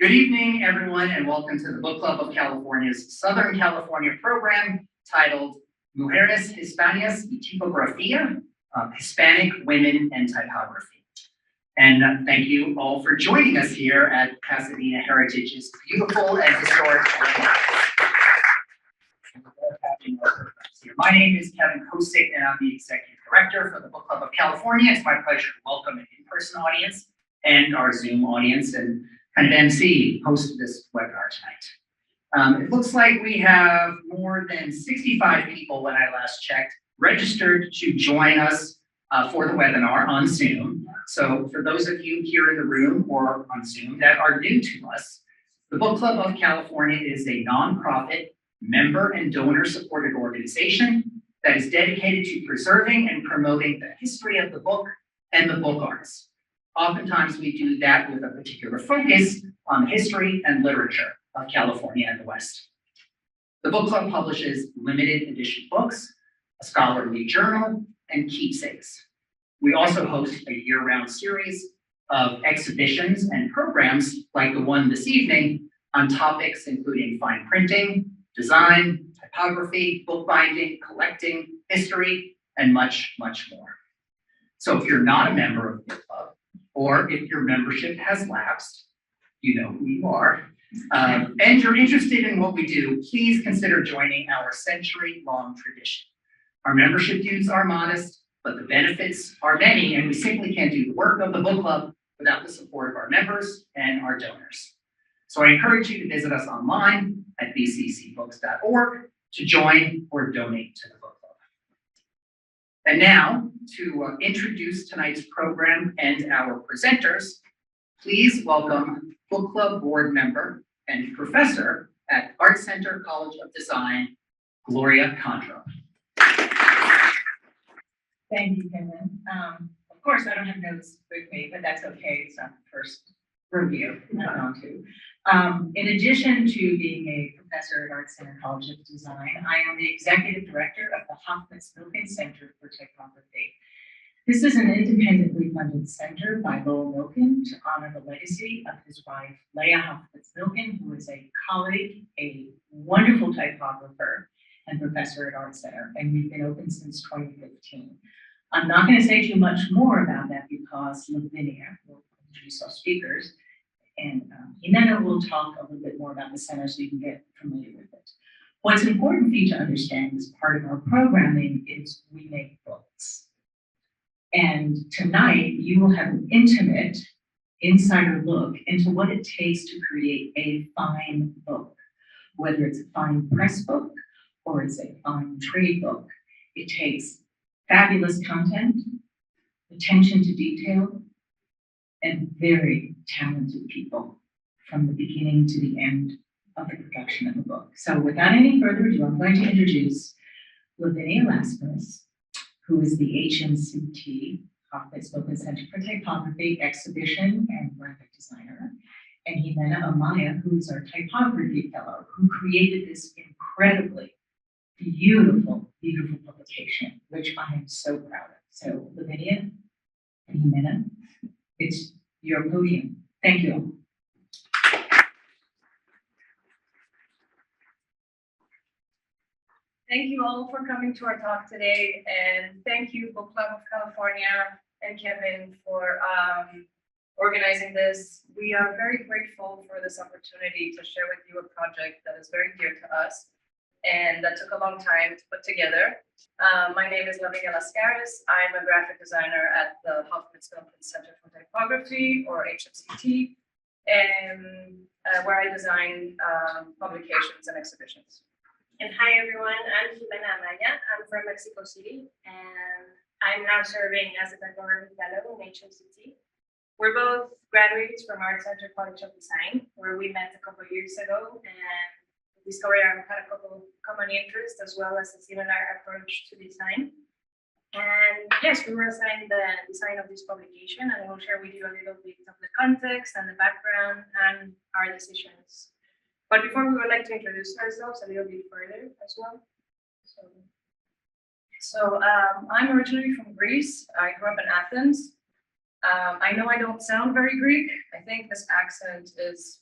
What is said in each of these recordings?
Good evening, everyone, and welcome to the Book Club of California's Southern California program titled Mujeres Hispanas y Tipografía, Hispanic Women and Typography. And thank you all for joining us here at Pasadena Heritage's beautiful and historic My name is Kevin Kosick, and I'm the Executive Director for the Book Club of California. It's my pleasure to welcome an in-person audience and our Zoom audience and kind of MC, host of this webinar tonight. It looks like we have more than 65 people when I last checked registered to join us for the webinar on Zoom. So for those of you here in the room or on Zoom that are new to us, the Book Club of California is a nonprofit, member and donor supported organization that is dedicated to preserving and promoting the history of the book and the book arts. Oftentimes we do that with a particular focus on the history and literature of California and the West. The book club publishes limited edition books, a scholarly journal, and keepsakes. We also host a year-round series of exhibitions and programs like the one this evening on topics including fine printing, design, typography, bookbinding, collecting, history, and much, much more. So if you're not a member of the club, or if your membership has lapsed, you know who you are, and you're interested in what we do, please consider joining our century-long tradition. Our membership dues are modest, but the benefits are many, and we simply can't do the work of the book club without the support of our members and our donors. So I encourage you to visit us online at bccbooks.org to join or donate to the book club. And now, to introduce tonight's program and our presenters, please welcome book club board member and professor at ArtCenter College of Design, Gloria Kondrup. Thank you, Kevin. Of course, I don't have notes with me, but that's okay. It's not the first review I'm on to. In addition to being a professor at ArtCenter College of Design, I am the executive director of the Hoffmitz Milken Center for Typography. This is an independently funded center by Lowell Milken to honor the legacy of his wife, Leah Hoffmitz Milken, who is a colleague, a wonderful typographer, and professor at ArtCenter, and we've been open since 2015. I'm not going to say too much more about that because Lavinia will introduce our speakers, and Ximena will talk a little bit more about the center so you can get familiar with it. What's important for you to understand as part of our programming is we make books. And tonight you will have an intimate insider look into what it takes to create a fine book, whether it's a fine press book or it's a fine trade book. It takes fabulous content, attention to detail, and very talented people from the beginning to the end of the production of the book. So without any further ado, I'm going to introduce Lavinia Lascaris, who is the HMCT, Hoffmitz Milken Center for Typography, Exhibition and Graphic Designer, and Ximena Amaya, who is our Typography Fellow, who created this incredibly beautiful, beautiful publication, which I am so proud of. So Lavinia and Ximena, it's your podium. Thank you. Thank you all for coming to our talk today, and thank you, Book Club of California and Kevin, for organizing this. We are very grateful for this opportunity to share with you a project that is very dear to us and that took a long time to put together. My name is Lavinia Lascaris. I'm a graphic designer at the Hoffmitz Milken Center for Typography, or HMCT, and where I design publications and exhibitions. And hi everyone, I'm Jimena Amaya. I'm from Mexico City, and I'm now serving as a Typography Fellow in HMCT. We're both graduates from ArtCenter College of Design, where we met a couple of years ago and discovered our had a couple of common interests as well as a similar approach to design. And yes, we were assigned the design of this publication, and we'll share with you a little bit of the context and the background and our decisions. But before, we would like to introduce ourselves a little bit further as well. So I'm originally from Greece. I grew up in Athens. I know I don't sound very Greek. I think this accent is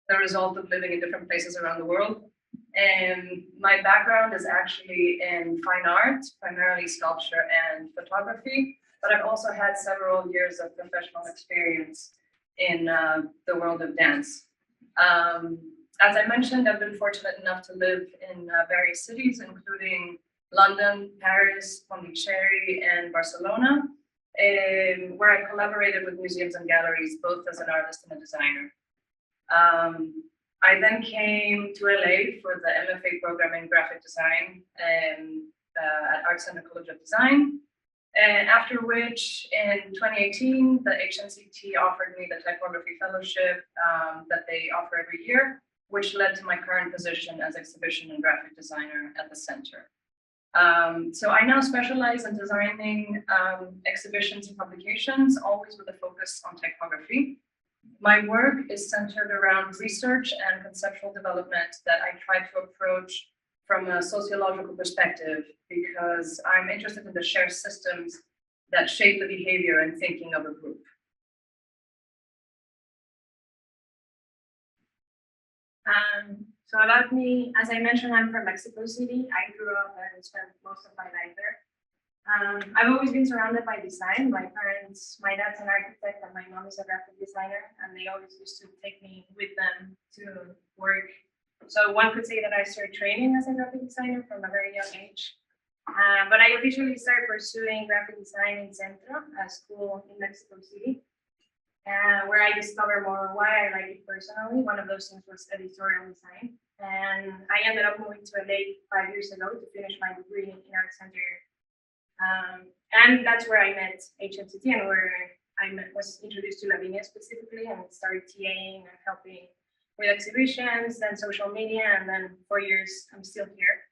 the result of living in different places around the world. And my background is actually in fine art, primarily sculpture and photography, but I've also had several years of professional experience in the world of dance. As I mentioned, I've been fortunate enough to live in various cities, including London, Paris, Pondicherry, and Barcelona, where I collaborated with museums and galleries, both as an artist and a designer. I then came to LA for the MFA program in graphic design at ArtCenter College of Design. And after which, in 2018, the HNCT offered me the Typography Fellowship that they offer every year, which led to my current position as exhibition and graphic designer at the center. So I now specialize in designing exhibitions and publications, always with a focus on typography. My work is centered around research and conceptual development that I try to approach from a sociological perspective, because I'm interested in the shared systems that shape the behavior and thinking of a group. So about me, as I mentioned, I'm from Mexico City. I grew up and spent most of my life there. I've always been surrounded by design. My dad's an architect and my mom is a graphic designer, and they always used to take me with them to work. So one could say that I started training as a graphic designer from a very young age. But I officially started pursuing graphic design in Centro, a school in Mexico City, where I discovered more why I like it personally. One of those things was editorial design. And I ended up moving to LA 5 years ago to finish my degree in ArtCenter. And that's where I met HNCT and where I was introduced to Lavinia specifically and started TAing and helping with exhibitions, then social media, and then 4 years I'm still here.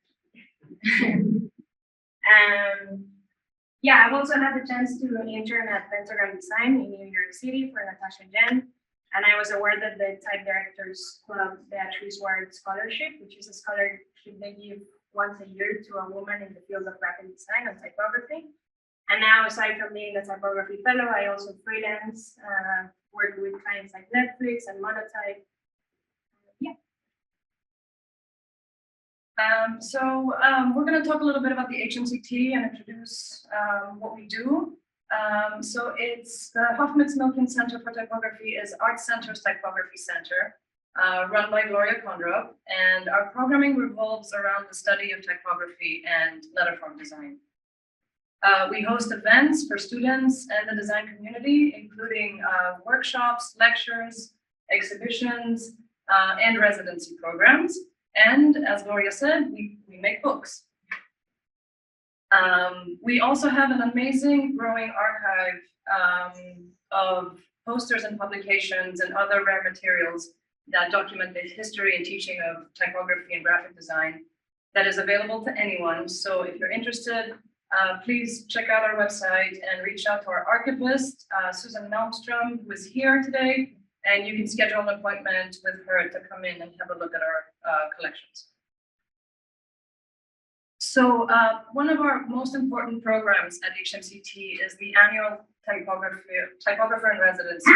Yeah, I've also had the chance to intern at Pentagram Design in New York City for Natasha Jen, and I was awarded the Type Directors Club Beatrice Ward Scholarship, which is a scholarship they give once a year to a woman in the field of graphic design and typography. And now, aside from being a Typography Fellow, I also freelance, work with clients like Netflix and Monotype. Yeah. We're going to talk a little bit about the HNCT and introduce what we do. So it's the Hoffmitz Milken Center for Typography is ArtCenter's Typography Center, run by Gloria Kondrup, and our programming revolves around the study of typography and letterform design. We host events for students and the design community, including workshops, lectures, exhibitions, and residency programs. And as Gloria said, we make books. We also have an amazing growing archive of posters and publications and other rare materials that document the history and teaching of typography and graphic design that is available to anyone. So if you're interested, please check out our website and reach out to our archivist, Susan Malmstrom, who is here today, and you can schedule an appointment with her to come in and have a look at our collections. So one of our most important programs at HMCT is the annual Typographer in Residency,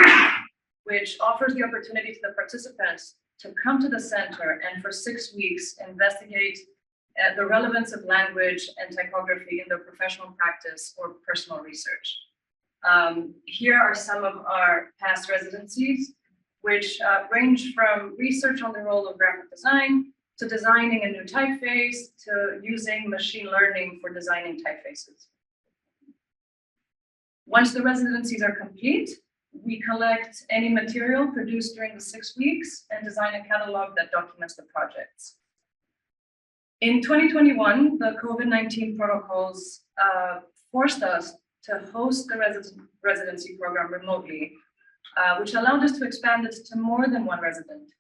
which offers the opportunity to the participants to come to the center and for 6 weeks investigate the relevance of language and typography in their professional practice or personal research. Here are some of our past residencies, which range from research on the role of graphic design to designing a new typeface to using machine learning for designing typefaces. Once the residencies are complete, we collect any material produced during the 6 weeks and design a catalog that documents the projects. In 2021, the COVID-19 protocols forced us to host the residency program remotely, which allowed us to expand it to more than one resident.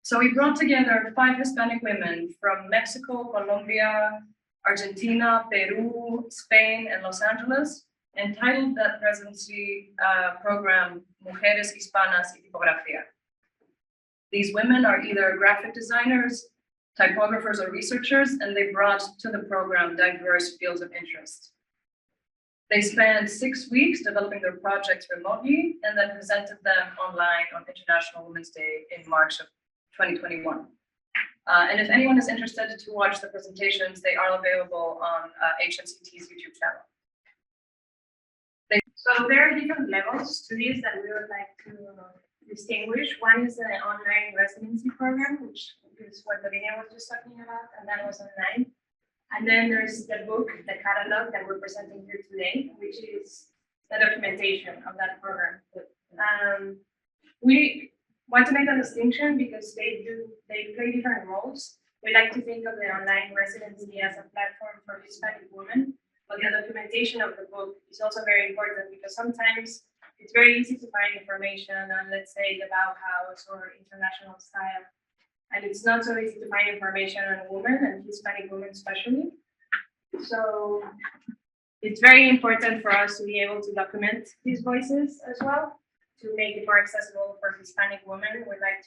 So we brought together 5 Hispanic women from Mexico, Colombia, Argentina, Peru, Spain, and Los Angeles, and titled that residency program, Mujeres Hispanas y Tipografía. These women are either graphic designers, typographers, or researchers, and they brought to the program diverse fields of interest. They spent 6 weeks developing their projects remotely and then presented them online on International Women's Day in March of 2021. And if anyone is interested to watch the presentations, they are available on HNCT's YouTube channel. So there are different levels to this that we would like to distinguish. One is the online residency program, which is what Lavinia was just talking about, and that was online. And then there's the book, the catalog that we're presenting here today, which is the documentation of that program. We want to make a distinction because they play different roles. We like to think of the online residency as a platform for Hispanic women, but the documentation of the book is also very important because sometimes it's very easy to find information on, let's say, the Bauhaus or international style. And it's not so easy to find information on women and Hispanic women especially. So it's very important for us to be able to document these voices as well, to make it more accessible for Hispanic women. We'd like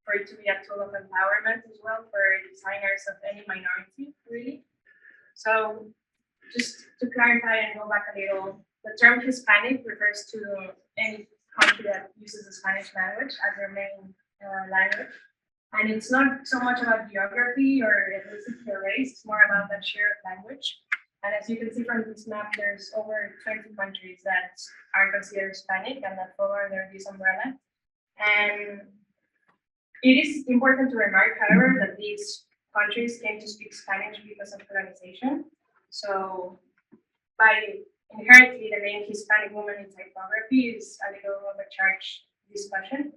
for it to be a tool of empowerment as well for designers of any minority, really. So just to clarify and go back a little, the term Hispanic refers to any country that uses the Spanish language as their main language. And it's not so much about geography or ethnicity or race, it's more about that shared language. And as you can see from this map, there's over 20 countries that are considered Hispanic and that fall under this umbrella. And it is important to remark, however, that these countries came to speak Spanish because of colonization. So by inherently, the name Hispanic Women in Typography is a little of a charged discussion.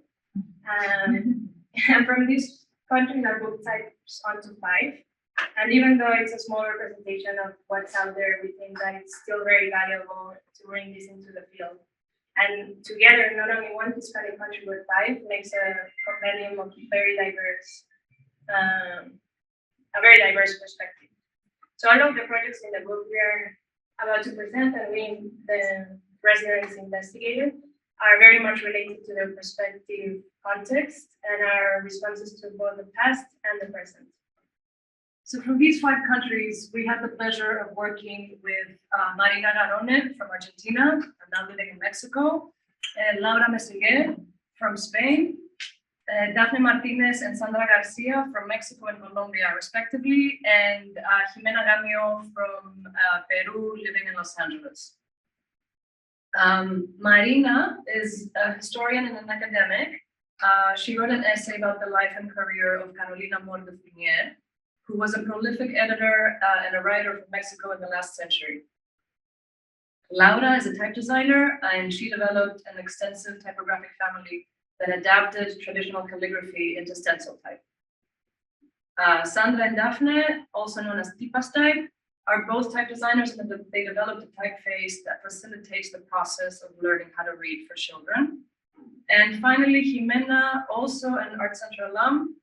And from these countries are book types onto 5. And even though it's a small representation of what's out there, we think that it's still very valuable to bring this into the field. And together, not only one Hispanic country, but 5 makes a compendium of very diverse, a very diverse perspective. So all of the projects in the book we are about to present and the residents investigated are very much related to their perspective context and our responses to both the past and the present. So from these 5 countries, we had the pleasure of working with Marina Garone from Argentina, and now living in Mexico, Laura Meseguer from Spain, Dafne Martínez and Sandra García from Mexico and Colombia, respectively, and Jimena Gamio from Peru, living in Los Angeles. Marina is a historian and an academic. She wrote an essay about the life and career of Carolina Mordefinier, who was a prolific editor and a writer from Mexico in the last century. Laura is a type designer, and she developed an extensive typographic family that adapted traditional calligraphy into stencil type. Sandra and Dafne, also known as Tipas Type, are both type designers, and they developed a typeface that facilitates the process of learning how to read for children. And finally, Ximena, also an ArtCenter alum,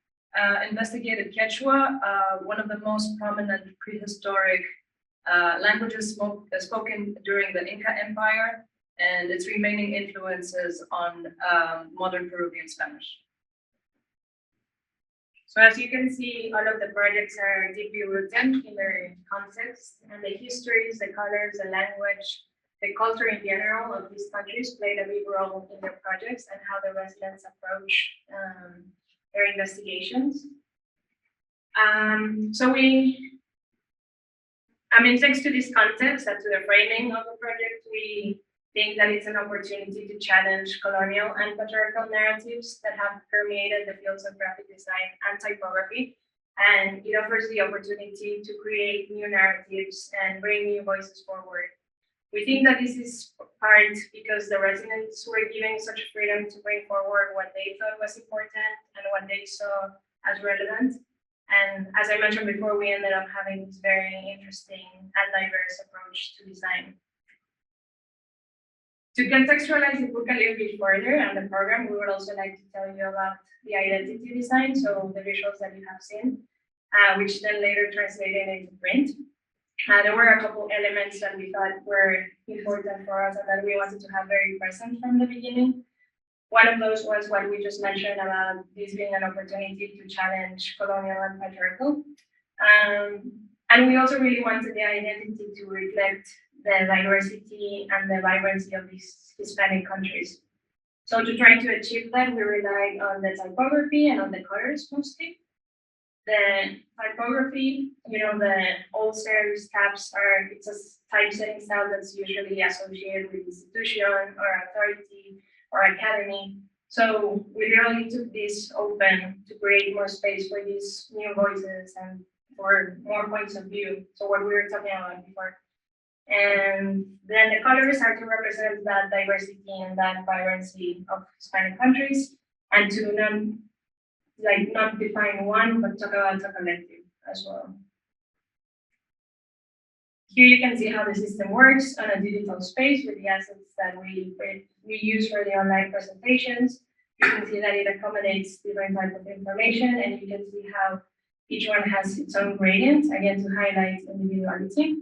investigated Quechua, one of the most prominent prehistoric languages spoken during the Inca Empire, and its remaining influences on modern Peruvian Spanish. So as you can see, all of the projects are deeply rooted in their context, and the histories, the colors, the language, the culture in general of these countries played a big role in their projects and how the residents approach their investigations. Thanks to this context and to the framing of the project, we think that it's an opportunity to challenge colonial and patriarchal narratives that have permeated the fields of graphic design and typography. And it offers the opportunity to create new narratives and bring new voices forward. We think that this is part because the residents were given such freedom to bring forward what they thought was important and what they saw as relevant. And as I mentioned before, we ended up having this very interesting and diverse approach to design. To contextualize the book a little bit further and the program, we would also like to tell you about the identity design, so the visuals that you have seen, which then later translated into print. There were a couple elements that we thought were important for us and that we wanted to have very present from the beginning. One of those was what we just mentioned about this being an opportunity to challenge colonial and patriarchal. And we also really wanted the identity to reflect the diversity and the vibrancy of these Hispanic countries. So to try to achieve that, we relied on the typography and on the colors mostly. The typography, the Ulster's tabs it's a typesetting style that's usually associated with institution or authority or academy. So we really took this open to create more space for these new voices and for more points of view. So what we were talking about before. And then the colors are to represent that diversity and that vibrancy of Hispanic countries, and to not define one, but talk about a collective as well. Here you can see how the system works on a digital space with the assets that we use for the online presentations. You can see that it accommodates different types of information, and you can see how each one has its own gradient, again, to highlight individuality.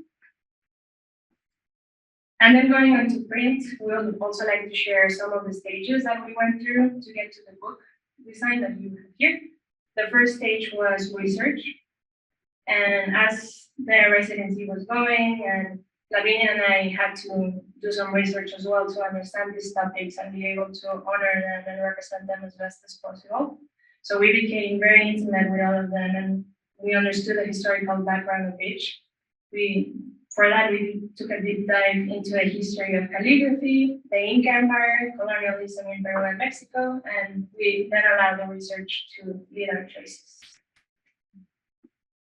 And then going on to print, we would also like to share some of the stages that we went through to get to the book design that you have here. The first stage was research. And as the residency was going, and Lavinia and I had to do some research as well to understand these topics and be able to honor them and represent them as best as possible. So we became very intimate with all of them, and we understood the historical background of each. For that, we took a deep dive into a history of calligraphy, the Inca Empire, colonialism in Peru and Mexico, and we then allowed the research to lead our choices.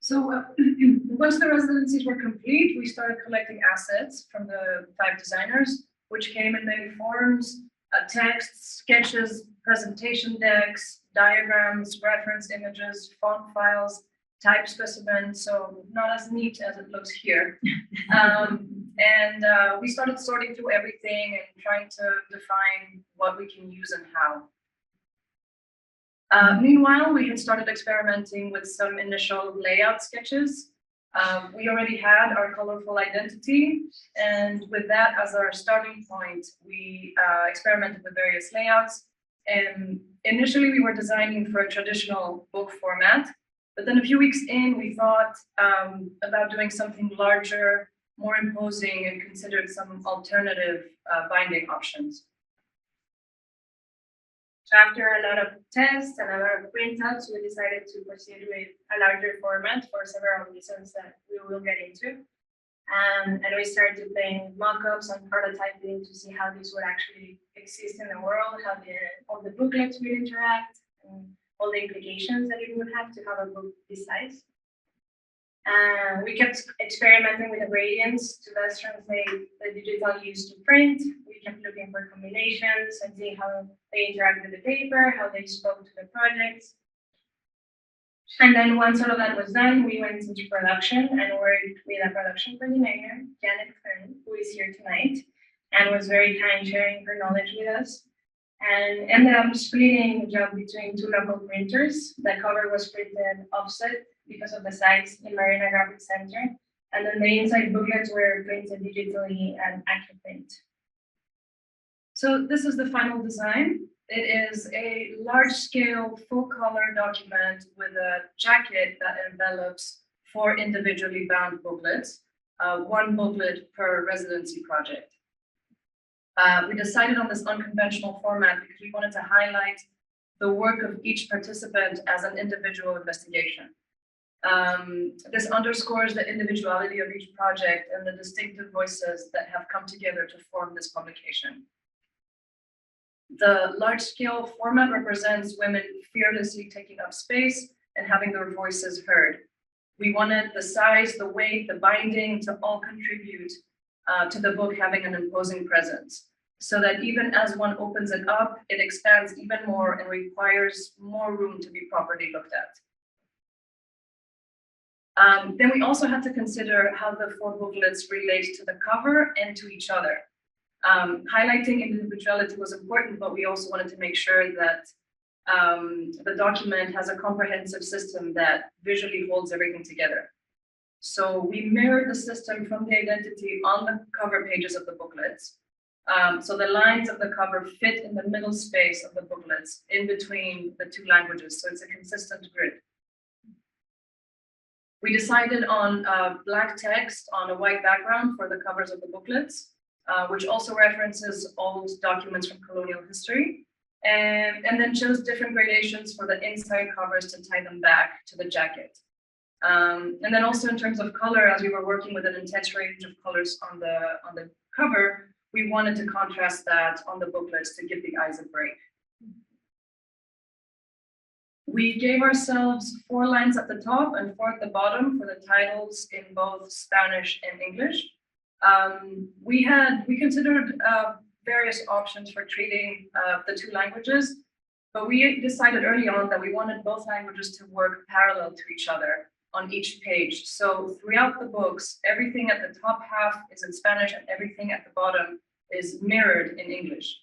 So once the residencies were complete, we started collecting assets from the 5 designers, which came in many forms: texts, sketches, presentation decks, diagrams, reference images, font files, type specimen, so not as neat as it looks here. We started sorting through everything and trying to define what we can use and how. Meanwhile, we had started experimenting with some initial layout sketches. We already had our colorful identity, and with that as our starting point, we experimented with various layouts. And initially, we were designing for a traditional book format. But then a few weeks in, we thought about doing something larger, more imposing, and considered some alternative binding options. So after a lot of tests and a lot of printouts, we decided to proceed with a larger format for several reasons that we will get into. And we started playing mock-ups and prototyping to see how this would actually exist in the world, how all the booklets will interact, and all the implications that it would have to have a book this size. We kept experimenting with the gradients to best translate the digital use to print. We kept looking for combinations and seeing how they interact with the paper, how they spoke to the projects. And then once all of that was done, we went into production and worked with a production coordinator, Janet Kern, who is here tonight, and was very kind sharing her knowledge with us. And ended up splitting the job between 2 local printers. The cover was printed offset because of the size in Marina Graphic Center, and then the inside booklets were printed digitally at ArtCenter. So this is the final design. It is a large-scale, full-color document with a jacket that envelops 4 individually bound booklets, 1 booklet per residency project. We decided on this unconventional format because we wanted to highlight the work of each participant as an individual investigation. This underscores the individuality of each project and the distinctive voices that have come together to form this publication. The large-scale format represents women fearlessly taking up space and having their voices heard. We wanted the size, the weight, the binding to all contribute to the book having an imposing presence, so that even as one opens it up, it expands even more and requires more room to be properly looked at. Then we also had to consider how the 4 booklets relate to the cover and to each other. Highlighting individuality was important, but we also wanted to make sure that the document has a comprehensive system that visually holds everything together. So we mirrored the system from the identity on the cover pages of the booklets. So the lines of the cover fit in the middle space of the booklets in between the 2 languages. So it's a consistent grid. We decided on black text on a white background for the covers of the booklets, which also references old documents from colonial history, and then chose different gradations for the inside covers to tie them back to the jacket. And then also in terms of color, as we were working with an intense range of colors on the cover, we wanted to contrast that on the booklets to give the eyes a break. We gave ourselves 4 lines at the top and 4 at the bottom for the titles in both Spanish and English. We considered various options for treating the 2 languages, but we decided early on that we wanted both languages to work parallel to each other on each page. So throughout the books, everything at the top half is in Spanish and everything at the bottom is mirrored in English.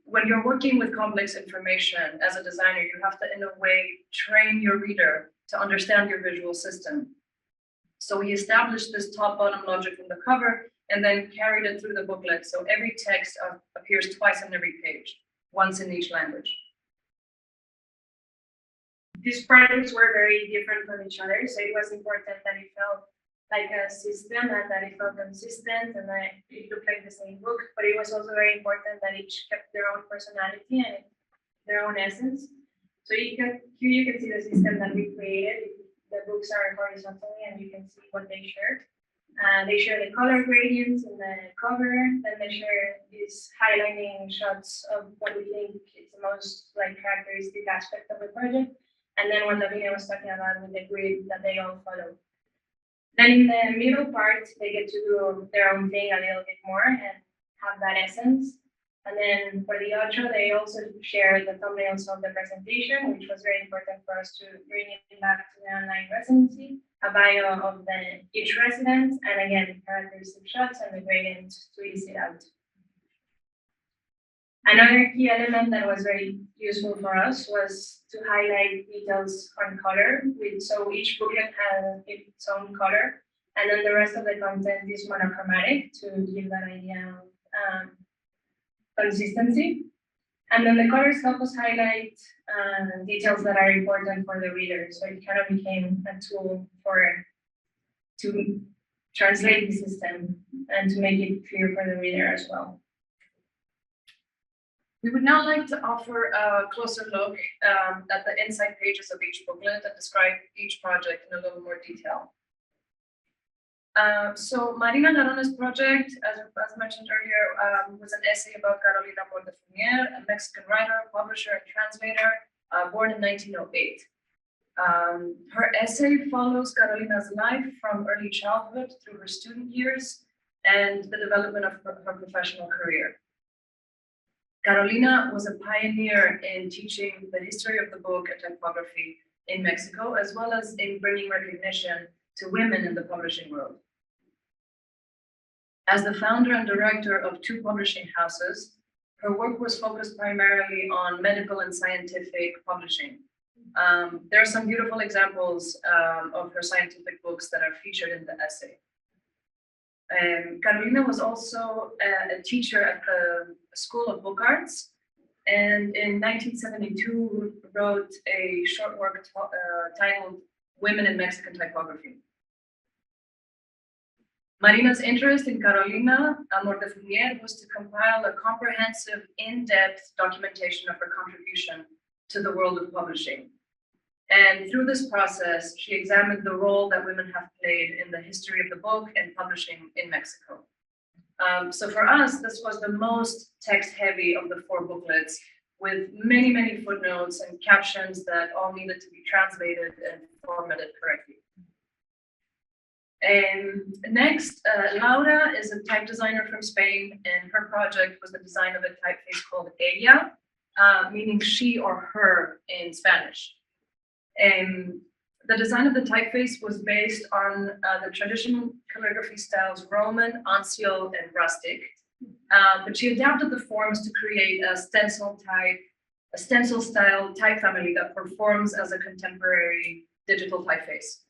When you're working with complex information as a designer, you have to, in a way, train your reader to understand your visual system. So we established this top-bottom logic from the cover and then carried it through the booklet. So every text appears twice on every page, once in each language. These projects were very different from each other, so it was important that it felt like a system and that it felt consistent and that it looked like the same book, but it was also very important that each kept their own personality and their own essence. So here you can see the system that we created. The books are horizontally and you can see what they share. They share the color gradients in the cover, then they share these highlighting shots of what we think is the most characteristic aspect of the project. And then what Lavinia was talking about with the grid that they all follow. Then in the middle part, they get to do their own thing a little bit more and have that essence. And then for the outro, they also share the thumbnails of the presentation, which was very important for us to bring it back to the online residency, a bio of each resident, and again, characteristic shots and the gradient to ease it out. Another key element that was very useful for us was to highlight details on color. So each booklet has its own color, and then the rest of the content is monochromatic to give that idea of consistency. And then the colors help us highlight details that are important for the reader. So it kind of became a tool to translate the system and to make it clear for the reader as well. We would now like to offer a closer look at the inside pages of each booklet and describe each project in a little more detail. So Marina Garone's project, as mentioned earlier, was an essay about Carolina Portefeuille, a Mexican writer, publisher, and translator, born in 1908. Her essay follows Carolina's life from early childhood through her student years and the development of her professional career. Carolina was a pioneer in teaching the history of the book and typography in Mexico, as well as in bringing recognition to women in the publishing world. As the founder and director of 2 publishing houses, her work was focused primarily on medical and scientific publishing. There are some beautiful examples of her scientific books that are featured in the essay. Carolina was also a teacher at the School of Book Arts, and in 1972 wrote a short work titled Women in Mexican Typography. Marina's interest in Carolina Portefeuille was to compile a comprehensive, in-depth documentation of her contribution to the world of publishing. And through this process, she examined the role that women have played in the history of the book and publishing in Mexico. So for us, this was the most text-heavy of the 4 booklets, with many, many footnotes and captions that all needed to be translated and formatted correctly. And next, Laura is a type designer from Spain, and her project was the design of a typeface called ella, meaning she or her in Spanish. The design of the typeface was based on the traditional calligraphy styles Roman, uncial, and rustic, but she adapted the forms to create a stencil style type family that performs as a contemporary digital typeface.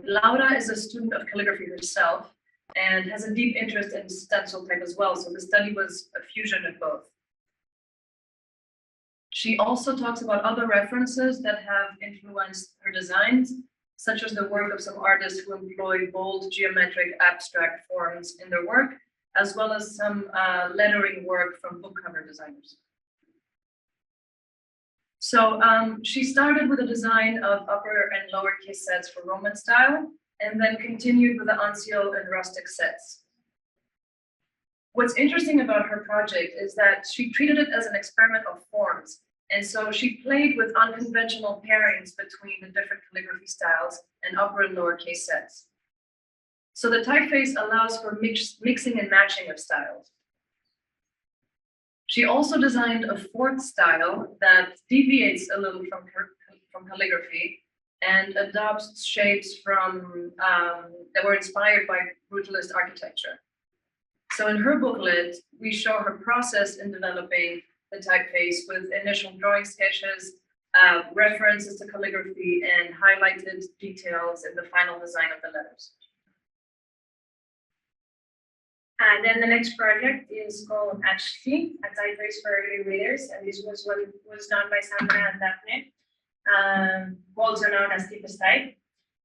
Laura is a student of calligraphy herself and has a deep interest in stencil type as well, so the study was a fusion of both. She also talks about other references that have influenced her designs, such as the work of some artists who employ bold geometric abstract forms in their work, as well as some lettering work from book cover designers. So she started with a design of upper and lower case sets for Roman style, and then continued with the uncial and rustic sets. What's interesting about her project is that she treated it as an experiment of forms. And so she played with unconventional pairings between the different calligraphy styles and upper and lower case sets. So the typeface allows for mixing and matching of styles. She also designed a fourth style that deviates a little from calligraphy and adopts shapes from that were inspired by brutalist architecture. So in her booklet, we show her process in developing the typeface with initial drawing sketches, references to calligraphy, and highlighted details in the final design of the letters. And then the next project is called Archetype, a typeface for early readers, and this was what was done by Sandra and Dafne, also known as Type.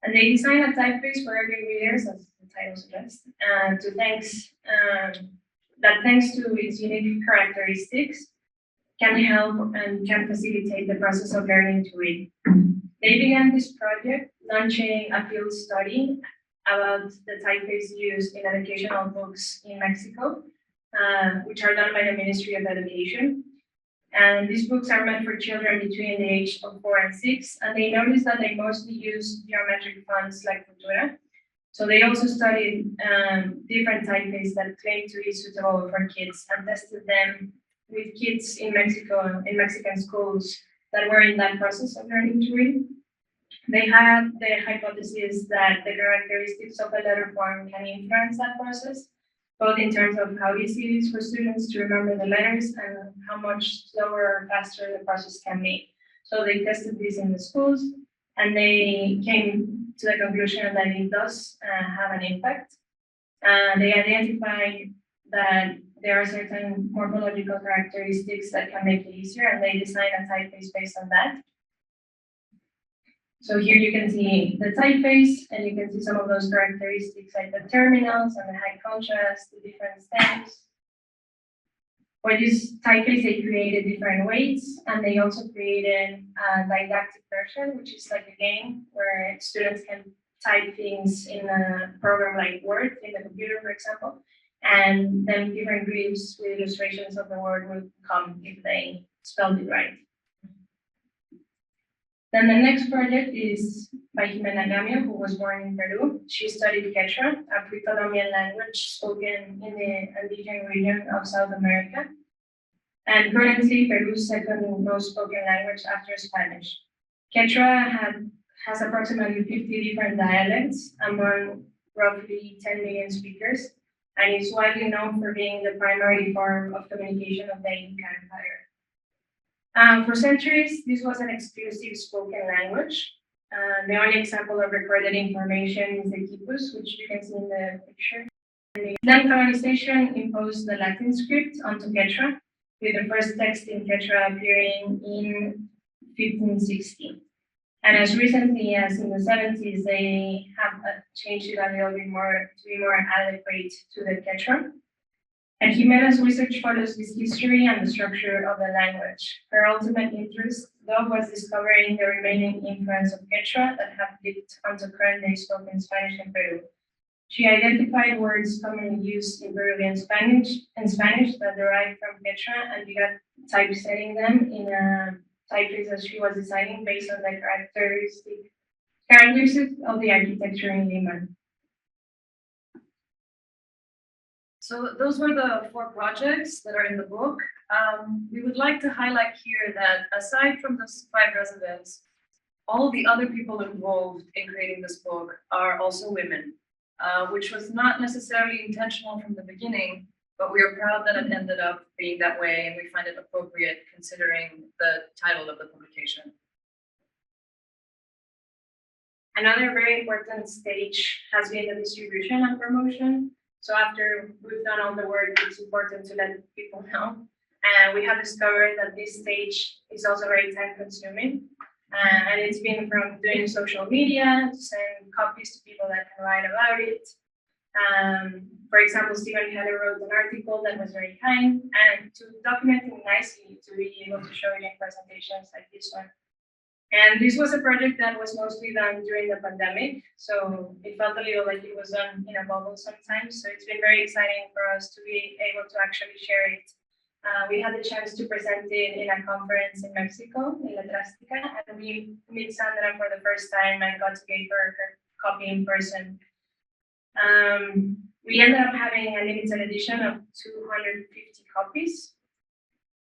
And they designed a typeface for early readers, as the title suggests, that thanks to its unique characteristics, can help and can facilitate the process of learning to read. They began this project launching a field study about the typeface used in educational books in Mexico, which are done by the Ministry of Education. And these books are meant for children between the age of 4 and 6, and they noticed that they mostly use geometric fonts like Futura. So they also studied different typefaces that claimed to be suitable for kids and tested them with kids in Mexico, in Mexican schools that were in that process of learning to read. They had the hypothesis that the characteristics of a letter form can influence that process, both in terms of how easy it is for students to remember the letters and how much slower or faster the process can be. So they tested this in the schools, and they came to the conclusion that it does have an impact. They identified that there are certain morphological characteristics that can make it easier, and they designed a typeface based on that. So here you can see the typeface, and you can see some of those characteristics like the terminals and the high contrast, the different stems. For this typeface, they created different weights, and they also created a didactic version, which is like a game where students can type things in a program like Word in the computer, for example, and then different groups with illustrations of the word would come if they spelled it right. Then the next project is by Jimena Gamio, who was born in Peru. She studied Quechua, a pre-Colombian language spoken in the Andean region of South America, and currently Peru's second most spoken language after Spanish. Quechua has approximately 50 different dialects among roughly 10 million speakers, and is widely known for being the primary form of communication of the Inca Empire. For centuries, this was an exclusive spoken language. The only example of recorded information is the quipus, which you can see in the picture. Then colonization imposed the Latin script onto Quechua, with the first text in Quechua appearing in 1560. And as recently as in the 70s, they have changed it a little bit more to be more adequate to the Quechua. And Jimena's research follows this history and the structure of the language. Her ultimate interest, though, was discovering the remaining influence of Quechua that have leaked onto current-day spoken Spanish in Peru. She identified words commonly used in Peruvian Spanish that derived from Quechua and began typesetting them in a typeface that she was designing based on the characteristics of the architecture in Lima. So those were the 4 projects that are in the book. We would like to highlight here that aside from the 5 residents, all the other people involved in creating this book are also women, which was not necessarily intentional from the beginning, but we are proud that it ended up being that way, and we find it appropriate considering the title of the publication. Another very important stage has been the distribution and promotion. So after we've done all the work, it's important to let people know. And we have discovered that this stage is also very time consuming. And it's been from doing social media, to send copies to people that can write about it. For example, Stephen Heller wrote an article that was very kind, and to document it nicely to be able to show it in presentations like this one. And this was a project that was mostly done during the pandemic, so it felt a little like it was done in a bubble sometimes. So it's been very exciting for us to be able to actually share it. We had the chance to present it in a conference in Mexico, in La Drástica, and we met Sandra for the first time and got to give her copy in person. We ended up having a limited edition of 250 copies.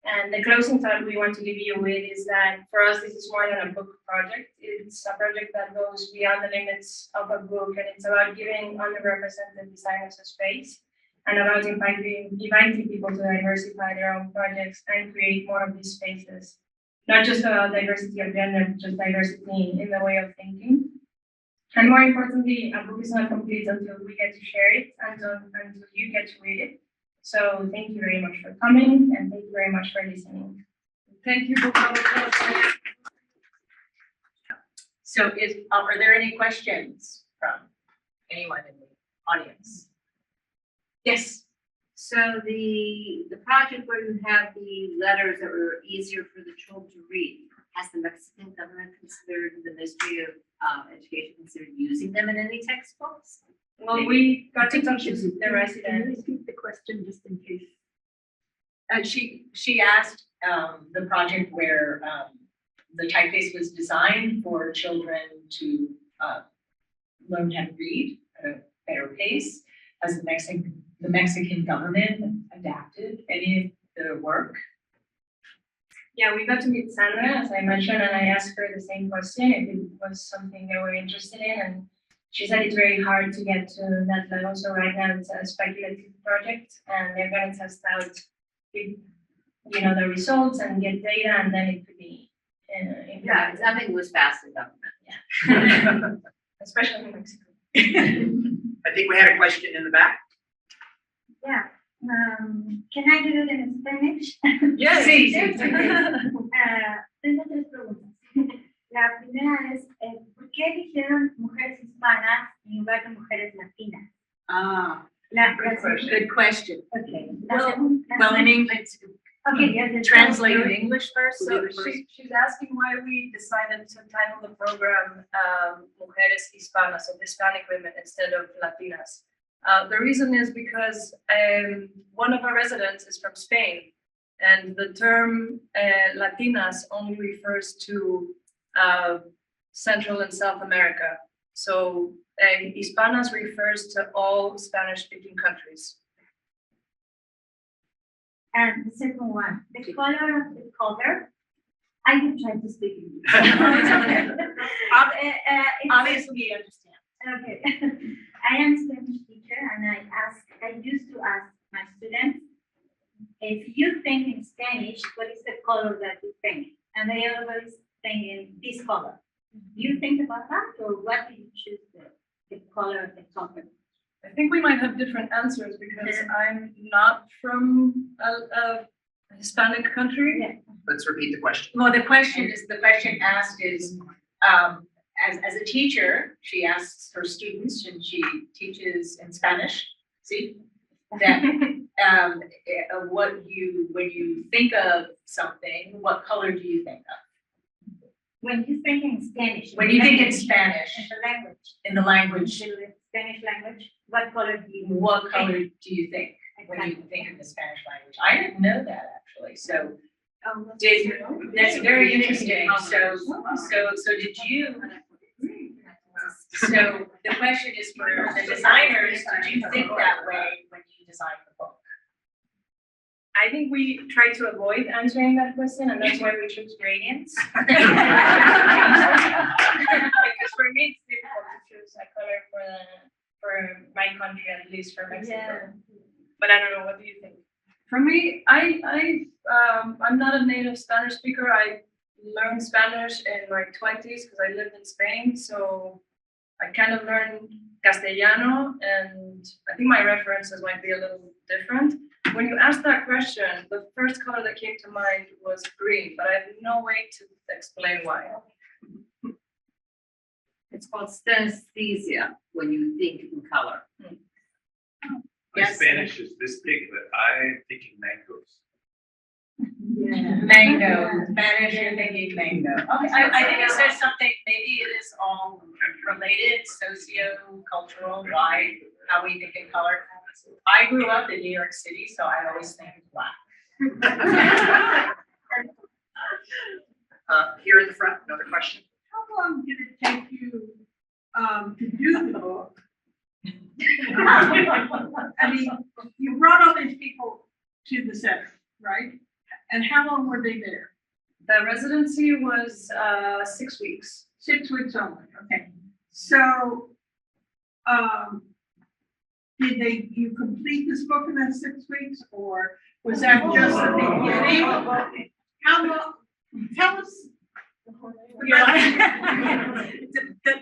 And the closing thought we want to leave you with is that for us, this is more than a book project. It's a project that goes beyond the limits of a book, and it's about giving underrepresented designers a space and about inviting people to diversify their own projects and create more of these spaces. Not just about diversity of gender, but just diversity in the way of thinking. And more importantly, a book is not complete until we get to share it, until you get to read it. So thank you very much for coming, and thank you very much for listening. Thank you. So are there any questions from anyone in the audience? Yes. So the project where you have the letters that were easier for the children to read, has the Mexican government considered, the Ministry of Education considered using them in any textbooks? Well, we got to touch with the Can you residents. repeat the question just in case? She asked the project where the typeface was designed for children to learn how to read at a better pace. Has the Mexican government adapted any of the work? Yeah, we got to meet Sandra, as I mentioned, and I asked her the same question if it was something they were interested in, and she said it's very hard to get to that level. So right now it's a speculative project, and they're going to test out, the results and get data, and then it could be. Yeah, nothing was fast enough. Especially in Mexico. I think we had a question in the back. Yeah, can I do it in Spanish? Yes. Sí, sí. Tengo tres preguntas. La primera es, ¿por qué eligieron mujeres hispanas en lugar de mujeres latinas? Good question. Okay. Well, in English, Okay, yes. translate in English first. So she's asking why we decided to title the program Mujeres Hispanas, or Hispanic women, instead of Latinas. The reason is because one of our residents is from Spain, and the term Latinas only refers to Central and South America. So Hispanas refers to all Spanish-speaking countries. And the second one, the color of the cover. I will try to speak English. Obviously, you understand. Okay. I am a Spanish teacher, and I used to ask my students, if you think in Spanish, what is the color that you think? And they always think in this color. Do you think about that, or what do you choose the color of the cover? I think we might have different answers because I'm not from a Hispanic country. Yeah. Let's repeat the question. Well, the question asked is, as a teacher, she asks her students, and she teaches in Spanish, see? That, when you think of something, what color do you think of? When you think in Spanish. When you think in Spanish, In the language. in the language, The Spanish language, what color do you? what color do you think when you think in the Spanish language? I didn't know that, actually, so. That's very interesting. So did you? So the question is for the designers, did you think that way when you designed the book? I think we try to avoid answering that question, and that's why we choose gradients. Because for me, it's difficult to choose a color for my country, at least for Mexico. Yeah. But I don't know, what do you think? For me, I'm not a native Spanish speaker. I learned Spanish in my 20s because I lived in Spain. So I kind of learned Castellano, and I think my references might be a little different. When you asked that question, the first color that came to mind was green, but I have no way to explain why. It's called synesthesia when you think in color. My Yes. Spanish is this big, but I'm thinking mangoes. Mango, Spanish, you're thinking mango. Okay, I think it says something, maybe it is all related, socio-cultural, why, how we think in color. I grew up in New York City, so I always think black. Here in the front, another question. How long did it take you to do the book? I mean, you brought all these people to the center, right? And how long were they there? The residency was 6 weeks. 6 weeks only, okay. So, did you complete this book in that 6 weeks, or was that just the beginning? How long, tell us.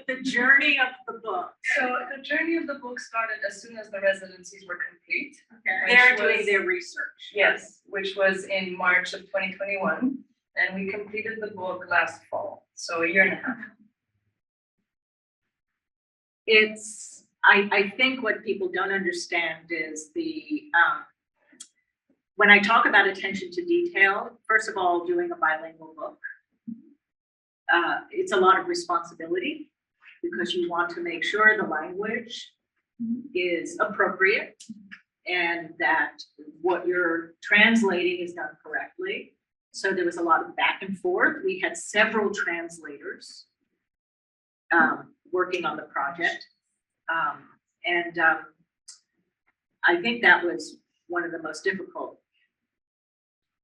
The journey of the book. So the journey of the book started as soon as the residencies were complete. Okay. They're Which doing was- their research. Yes, which was in March of 2021, and we completed the book last fall, so a year and a half. It's, I think what people don't understand is when I talk about attention to detail, first of all, doing a bilingual book, it's a lot of responsibility because you want to make sure the language is appropriate and that what you're translating is done correctly. So there was a lot of back and forth. We had several translators working on the project. I think that was one of the most difficult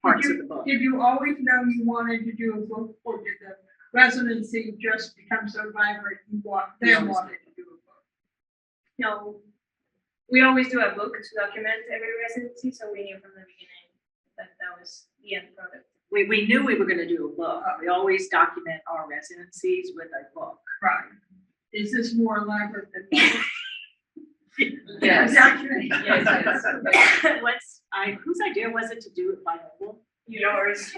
parts of the book. Did you always know you wanted to do a book, or did the residency just become so vibrant you wanted to do a book? No, we always do a book to document every residency, so we knew from the beginning that that was the end product. We knew we were gonna do a book. We always document our residencies with a book. Right. Is this more elaborate than that? Yes. Exactly. Yes, Whose idea was it to do it bilingual? Yours.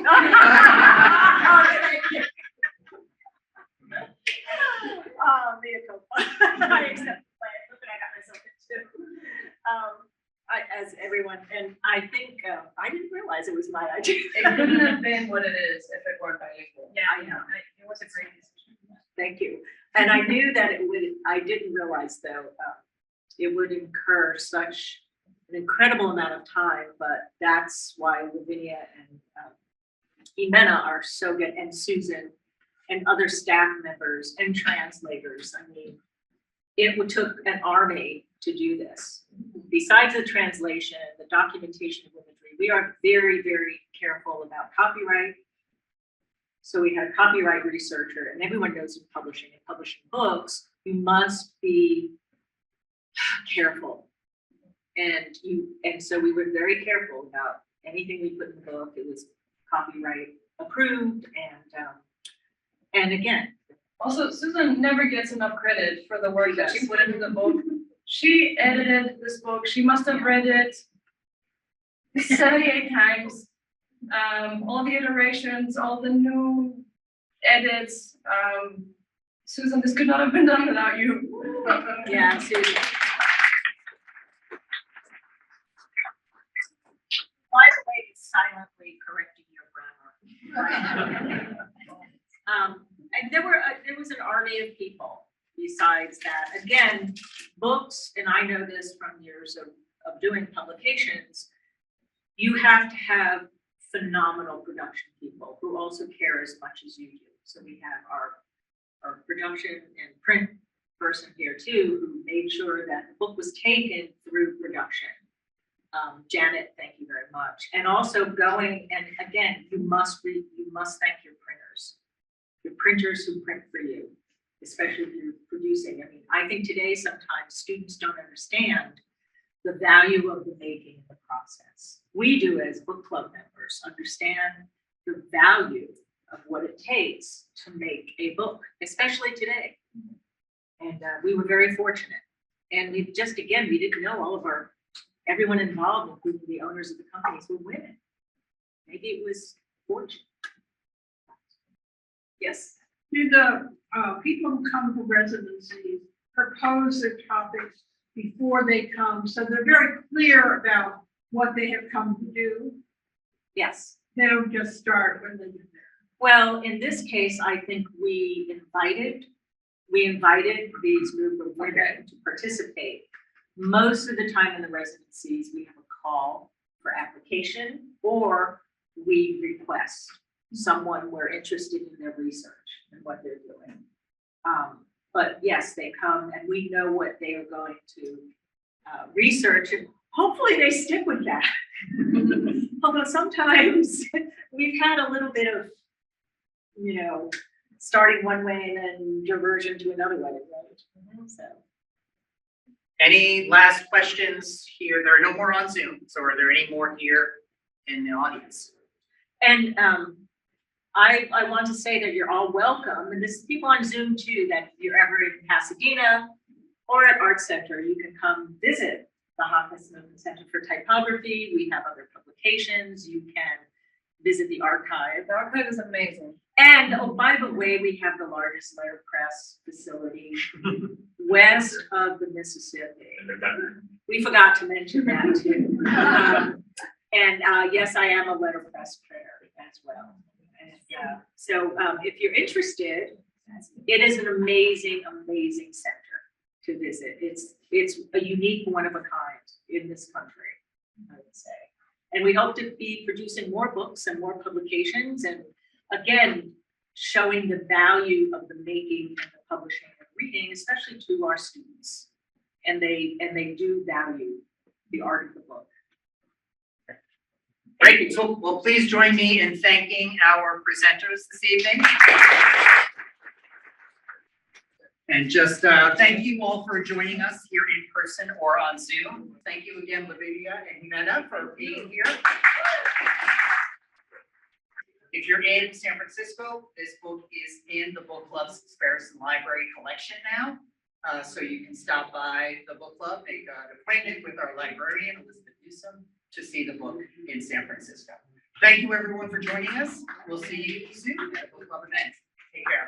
Oh, mea culpa. I accept the plan, look what I got myself into. As everyone, and I think, I didn't realize it was my idea. It couldn't have been what it is if it weren't bilingual. Yeah, I know. it was a great decision. Thank you. And I knew that it would, I didn't realize though, it would incur such an incredible amount of time, but that's why Lavinia and Ximena are so good, and Susan and other staff members and translators. I mean, it took an army to do this. Besides the translation, the documentation of imagery, we are very, very careful about copyright. So we had a copyright researcher, and everyone knows in publishing books, you must be careful. And so we were very careful about anything we put in the book. It was copyright approved, and again. Also, Susan never gets enough credit for the work that she put into the book. She edited this book. She must have read it 78 times. All the iterations, all the new edits. Susan, this could not have been done without you. Yeah, Susan. By the way, it's silently correcting your grammar. And there was an army of people besides that. Again, books, and I know this from years of doing publications, you have to have phenomenal production people who also care as much as you do. So we have our production and print person here too, who made sure that the book was taken through production. Janet, thank you very much. And also going, and again, you must thank your printers who print for you, especially if you're producing. I mean, I think today sometimes students don't understand the value of the making of the process. We do as book club members understand the value of what it takes to make a book, especially today. And we were very fortunate. And we didn't know all of our everyone involved, including the owners of the companies, were women. Maybe it was fortunate. Yes. Do the people who come to residencies propose their topics before they come, so they're very clear about what they have come to do? Yes. They don't just start when they get there. Well, in this case, I think we invited these group of women to participate. Most of the time in the residencies, we have a call for application, or we request someone we're interested in their research and what they're doing. But yes, they come and we know what they are going to research, and hopefully they stick with that. Although sometimes we've had a little bit of, starting one way and then diversion to another way, right? So. Any last questions here? There are no more on Zoom, so are there any more here in the audience? And I want to say that you're all welcome, and this is people on Zoom too, that if you're ever in Pasadena or at ArtCenter, you can come visit the Hoffmitz Milken Center for Typography. We have other publications. You can visit the archive. The archive is amazing. And oh, by the way, we have the largest letterpress facility west of the Mississippi. We forgot to mention that too. Yes, I am a letterpress printer as well. And so if you're interested, it is an amazing, amazing center to visit. It's a unique one of a kind in this country, I would say. And we hope to be producing more books and more publications, and again, showing the value of the making and the publishing and reading, especially to our students. And they do value the art of the book. Great, so well, please join me in thanking our presenters this evening. And just thank you all for joining us here in person or on Zoom. Thank you again, Lavinia and Jimena, for being here. If you're in San Francisco, this book is in the book club's Sparrowson Library collection now. So you can stop by the book club, make an appointment with our librarian, Elizabeth Newsom, to see the book in San Francisco. Thank you everyone for joining us. We'll see you soon at the book club event. Take care.